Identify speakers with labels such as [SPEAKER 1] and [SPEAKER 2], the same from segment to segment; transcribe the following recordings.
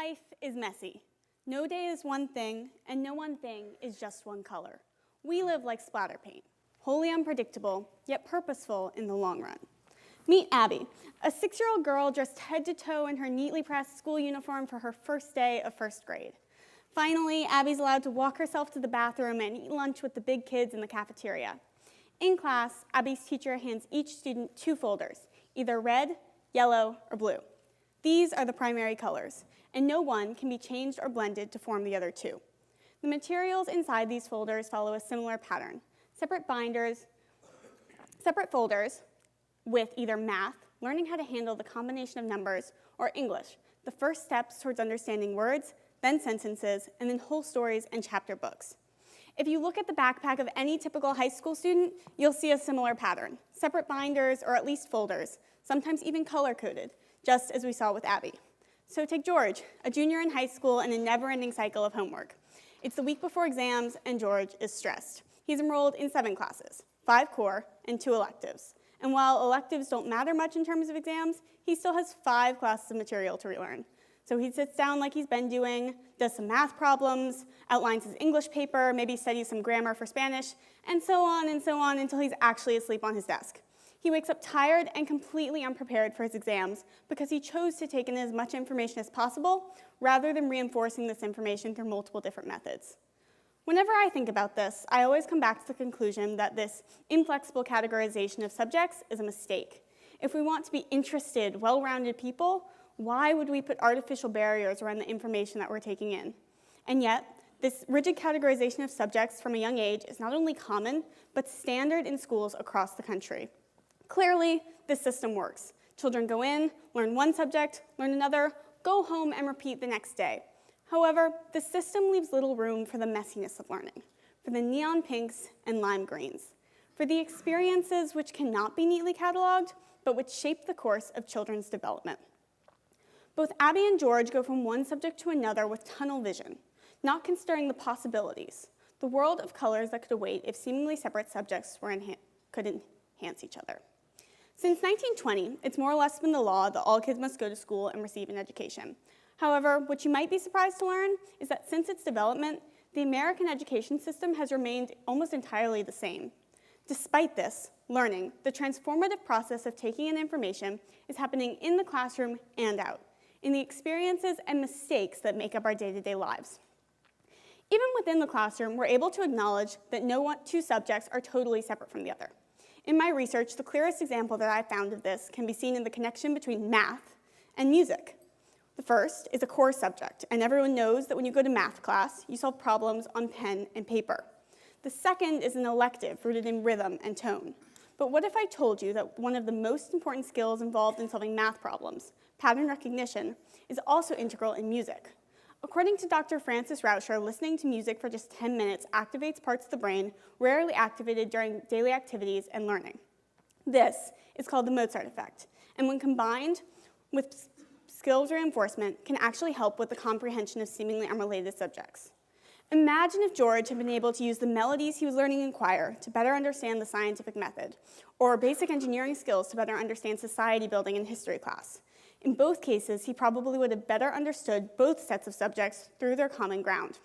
[SPEAKER 1] Life is messy. No day is one thing, and no one thing is just one color. We live like splatter paint, wholly unpredictable, yet purposeful in the long run. Meet Abby, a 6-year-old girl dressed head to toe in her neatly pressed school uniform for her first day of first grade. Finally, Abby's allowed to walk herself to the bathroom and eat lunch with the big kids in the cafeteria. In class, Abby's teacher hands each student 2 folders, either red, yellow, or blue. These are the primary colors, and no one can be changed or blended to form the other 2. The materials inside these folders follow a similar pattern. Separate folders with either math, learning how to handle the combination of numbers, or English, the first steps towards understanding words, then sentences, and then whole stories and chapter books. If you look at the backpack of any typical high school student, you'll see a similar pattern. Separate binders, or at least folders, sometimes even color-coded, just as we saw with Abby. So take George, a junior in high school in a never-ending cycle of homework. It's the week before exams, and George is stressed. He's enrolled in 7 classes, 5 core, and 2 electives. And while electives don't matter much in terms of exams, he still has 5 classes of material to relearn. So he sits down like he's been doing, does some math problems, outlines his English paper, maybe studies some grammar for Spanish, and so on until he's actually asleep on his desk. He wakes up tired and completely unprepared for his exams because he chose to take in as much information as possible rather than reinforcing this information through multiple different methods. Whenever I think about this, I always come back to the conclusion that this inflexible categorization of subjects is a mistake. If we want to be interested, well-rounded people, why would we put artificial barriers around the information that we're taking in? And yet, this rigid categorization of subjects from a young age is not only common, but standard in schools across the country. Clearly, this system works. Children go in, learn one subject, learn another, go home and repeat the next day. However, the system leaves little room for the messiness of learning, for the neon pinks and lime greens, for the experiences which cannot be neatly cataloged, but which shape the course of children's development. Both Abby and George go from one subject to another with tunnel vision, not considering the possibilities, the world of colors that could await if seemingly separate subjects could enhance each other. Since 1920, it's more or less been the law that all kids must go to school and receive an education. However, what you might be surprised to learn is that since its development, the American education system has remained almost entirely the same. Despite this, learning, the transformative process of taking in information, is happening in the classroom and out, in the experiences and mistakes that make up our day-to-day lives. Even within the classroom, we're able to acknowledge that no 2 subjects are totally separate from the other. In my research, the clearest example that I found of this can be seen in the connection between math and music. The first is a core subject, and everyone knows that when you go to math class, you solve problems on pen and paper. The second is an elective rooted in rhythm and tone. But what if I told you that one of the most important skills involved in solving math problems, pattern recognition, is also integral in music? According to Dr. Francis Rauscher, listening to music for just 10 minutes activates parts of the brain rarely activated during daily activities and learning. This is called the Mozart effect, and when combined with skills reinforcement, can actually help with the comprehension of seemingly unrelated subjects. Imagine if George had been able to use the melodies he was learning in choir to better understand the scientific method, or basic engineering skills to better understand society building in history class. In both cases, he probably would have better understood both sets of subjects through their common ground.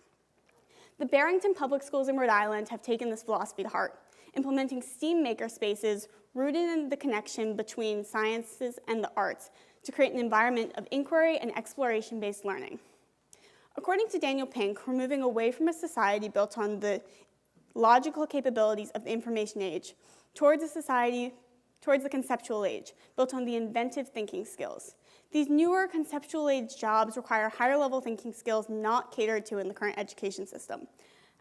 [SPEAKER 1] The Barrington Public Schools in Rhode Island have taken this philosophy to heart, implementing STEAM maker spaces rooted in the connection between sciences and the arts to create an environment of inquiry and exploration-based learning. According to Daniel Pink, we're moving away from a society built on the logical capabilities of the information age towards the conceptual age, built on the inventive thinking skills. These newer conceptual age jobs require higher level thinking skills not catered to in the current education system.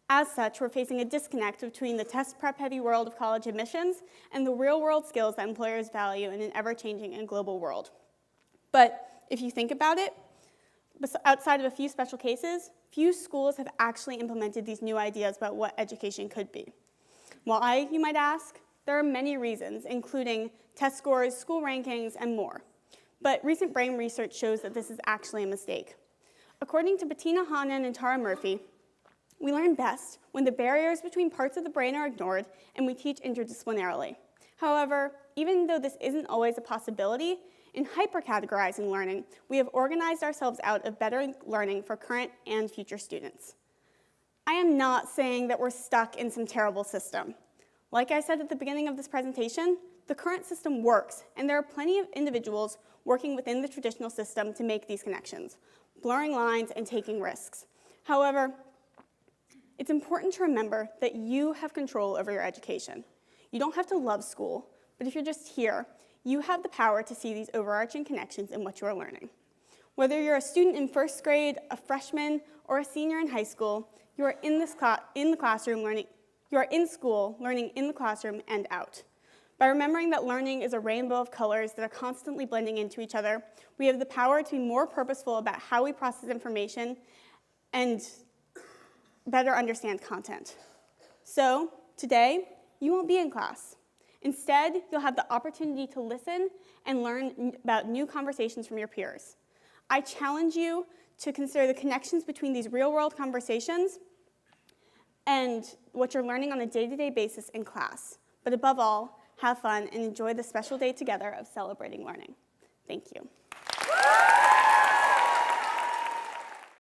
[SPEAKER 1] As such, we're facing a disconnect between the test prep heavy world of college admissions and the real world skills that employers value in an ever-changing and global world. But if you think about it, outside of a few special cases, few schools have actually implemented these new ideas about what education could be. Why, you might ask? There are many reasons, including test scores, school rankings, and more. But recent brain research shows that this is actually a mistake. According to Bettina Hanan and Tara Murphy, we learn best when the barriers between parts of the brain are ignored and we teach interdisciplinarily. However, even though this isn't always a possibility, In hyper-categorizing learning, we have organized ourselves out of better learning for current and future students. I am not saying that we're stuck in some terrible system. Like I said at the beginning of this presentation, the current system works, and there are plenty of individuals working within the traditional system to make these connections, blurring lines and taking risks. However, it's important to remember that you have control over your education. You don't have to love school, but if you're just here, you have the power to see these overarching connections in what you are learning. Whether you're a student in first grade, a freshman, or a senior in high school, you are in the classroom learning. You are in school learning in the classroom and out. By remembering that learning is a rainbow of colors that are constantly blending into each other, we have the power to be more purposeful about how we process information and better understand content. So today, you won't be in class. Instead, you'll have the opportunity to listen and learn about new conversations from your peers. I challenge you to consider the connections between these real-world conversations and what you're learning on a day-to-day basis in class. But above all, have fun and enjoy the special day together of celebrating learning. Thank you.